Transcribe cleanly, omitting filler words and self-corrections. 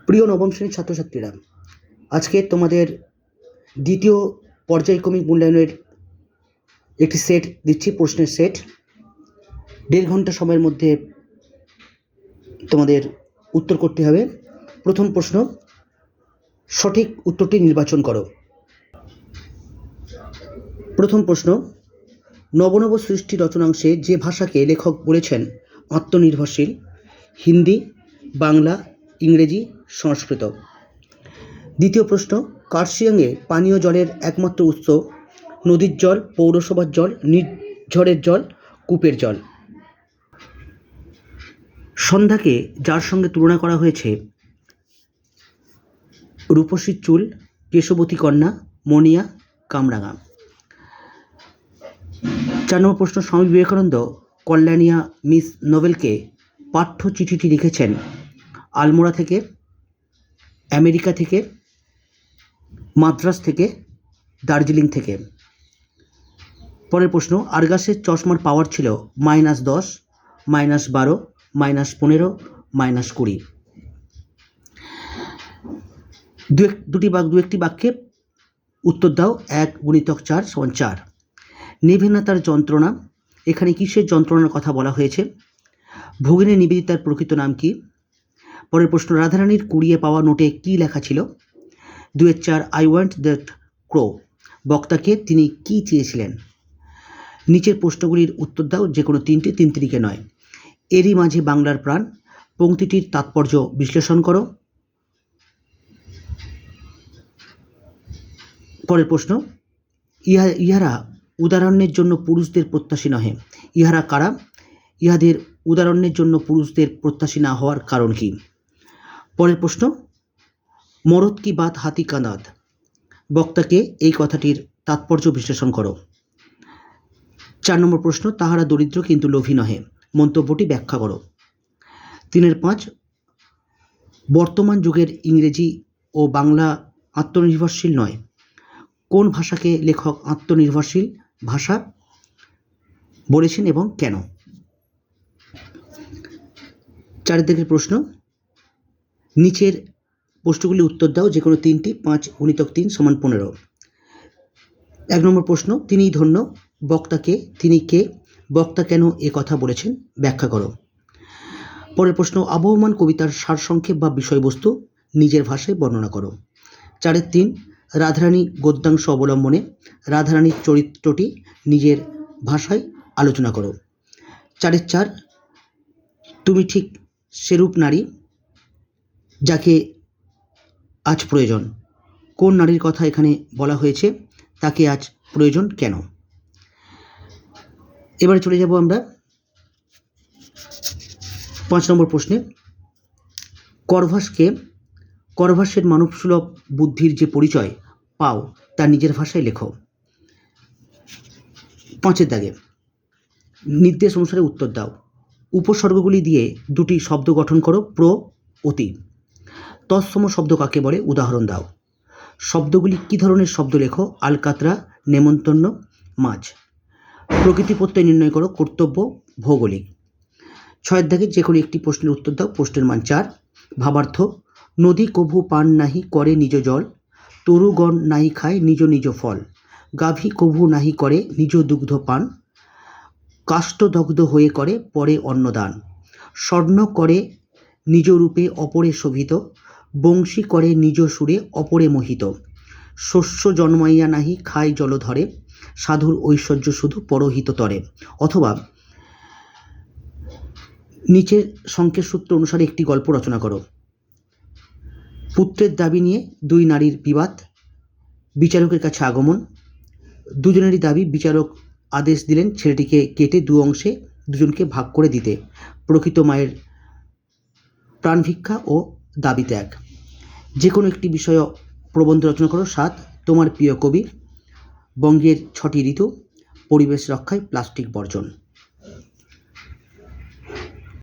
প্রিয় নবম শ্রেণীর ছাত্রছাত্রীরা, আজকে তোমাদের দ্বিতীয় পর্যায়ক্রমিক মূল্যায়নের একটি সেট দিচ্ছি, প্রশ্নের সেট। 1.5 ঘন্টা সময়ের মধ্যে তোমাদের উত্তর করতে হবে। প্রথম প্রশ্ন, সঠিক উত্তরটি নির্বাচন করো। প্রথম প্রশ্ন, নবনব সৃষ্টি রচনাংশে যে ভাষাকে লেখক বলেছেন আত্মনির্ভরশীল? হিন্দি, বাংলা, ইংরেজি, সংস্কৃত। দ্বিতীয় প্রশ্ন, কার্শিয়াংয়ে পানীয় জলের একমাত্র উৎস নদীর জল, পৌরসভার জল, নির্ঝরের জল, কূপের জল। সন্ধ্যাকে যার সঙ্গে তুলনা করা হয়েছে? রূপসীর চুল, কেশবতী কন্যা, মনিয়া, কামরাঙা। 4 নম্বর প্রশ্ন, স্বামী বিবেকানন্দ কল্যাণিয়া মিস নোবেলকে পাঠ্য চিঠিটি লিখেছেন আলমোড়া থেকে, আমেরিকা থেকে, মাদ্রাজ থেকে, দার্জিলিং থেকে। পরের প্রশ্ন, আরগাসের চশমার পাওয়ার ছিল -10, -12, -15, -20। দু একটি বাক্যে উত্তর দাও। 1 × 4 = 4। নিবেদিতার যন্ত্রণা, এখানে কিসের যন্ত্রণার কথা বলা হয়েছে? ভগিনী নিবেদিতার প্রকৃত নাম কি? পরের প্রশ্ন, রাধারানীর কুড়িয়ে পাওয়া নোটে কি লেখা ছিল? 2 এর 4 আই ওয়ান্ট দ্যাট ক্রো। বক্তাকে তিনি কি চেয়েছিলেন? নিচের প্রশ্নগুলির উত্তর দাও, যে কোনো 3টি, 3 তিরিকে নয়। এরই মাঝে বাংলার প্রাণ পংক্তিটির তাৎপর্য বিশ্লেষণ করো। পরের প্রশ্ন, ইহারা উদাহরণের জন্য পুরুষদের প্রত্যাশী নহে। ইহারা কারা? ইহাদের উদাহরণের জন্য পুরুষদের প্রত্যাশী না হওয়ার কারণ কি? পরের প্রশ্ন, মরদ কি বাত হাতি কা দাঁত। বক্তাকে এই কথাটির তাৎপর্য বিশ্লেষণ করো। 4 নম্বর প্রশ্ন, তাহারা দরিদ্র কিন্তু লোভী নহে। মন্তব্যটি ব্যাখ্যা করো। 3 এর 5, বর্তমান যুগের ইংরেজি ও বাংলা আত্মনির্ভরশীল নয়। কোন ভাষাকে লেখক আত্মনির্ভরশীল ভাষা বলেছেন এবং কেন? 4 দিকের প্রশ্ন, নিচের প্রশ্নগুলি উত্তর দাও, যে কোনো 3টি। 5 × 3 = 15। 1 নম্বর প্রশ্ন, তিনিই ধন্য। বক্তাকে তিনি কে? বক্তা কেন এ কথা বলেছেন ব্যাখ্যা করো। পরের প্রশ্ন, আবহমান কবিতার সারসংক্ষেপ বা বিষয়বস্তু নিজের ভাষায় বর্ণনা করো। 4 এর 3, রাধারানী গদ্যাংশ অবলম্বনে রাধারানীর চরিত্রটি নিজের ভাষায় আলোচনা করো। 4 এর 4, তুমি ঠিক সেরূপ নারী যাকে আজ প্রয়োজন। কোন নারীর কথা এখানে বলা হয়েছে? তাকে আজ প্রয়োজন কেন? এবারে চলে যাব আমরা 5 নম্বর প্রশ্নে। করভাসের মানবসুলভ বুদ্ধির যে পরিচয় পাও তা নিজের ভাষায় লেখো। 5 এর দাগে নির্দেশ অনুসারে উত্তর দাও। উপসর্গগুলি দিয়ে 2টি শব্দ গঠন করো। প্র, অতি। তৎসম শব্দ কাকে বলে? উদাহরণ দাও। শব্দগুলি কি ধরনের শব্দ লেখো? আলকাতরা, নেমন্তন্ন, মাছ। প্রকৃতি প্রত্যয় নির্ণয় করো। কর্তব্য, ভৌগোলিক। 6 এর দাগে যে কোনো একটি প্রশ্নের উত্তর দাও। প্রশ্নের মান 4। ভাবার্থ, নদী কভু পান নাহি করে নিজ জল, তরুগণ নাহি খায় নিজ নিজ ফল, গাভী কভু নাহি করে নিজ দুগ্ধ পান, কাষ্ঠদগ্ধ হয়ে করে পরে অন্নদান, স্বর্ণ করে নিজ রূপে অপরে শোভিত, বংশী করে নিজ সুরে অপরে মোহিত, শস্য জন্মাইয়া নাহি খায় জলধরে, সাধুর ঐশ্বর্য শুধু পরহিত তরে। অথবা নিচের সংকেত সূত্র অনুসারে একটি গল্প রচনা করো। পুত্রের দাবি নিয়ে 2 নারীর বিবাদ, বিচারকের কাছে আগমন। দুজনেরই দাবি। বিচারক আদেশ দিলেন ছেলেটিকে কেটে 2 অংশে দুজনকে ভাগ করে দিতে। প্রকৃত মায়ের প্রাণভিক্ষা ও দাবি ত্যাগ। যে কোনো একটি বিষয়ে প্রবন্ধ রচনা করো। 7, তোমার প্রিয় কবি, বঙ্গের 6টি ঋতু, পরিবেশ রক্ষায় প্লাস্টিক বর্জন।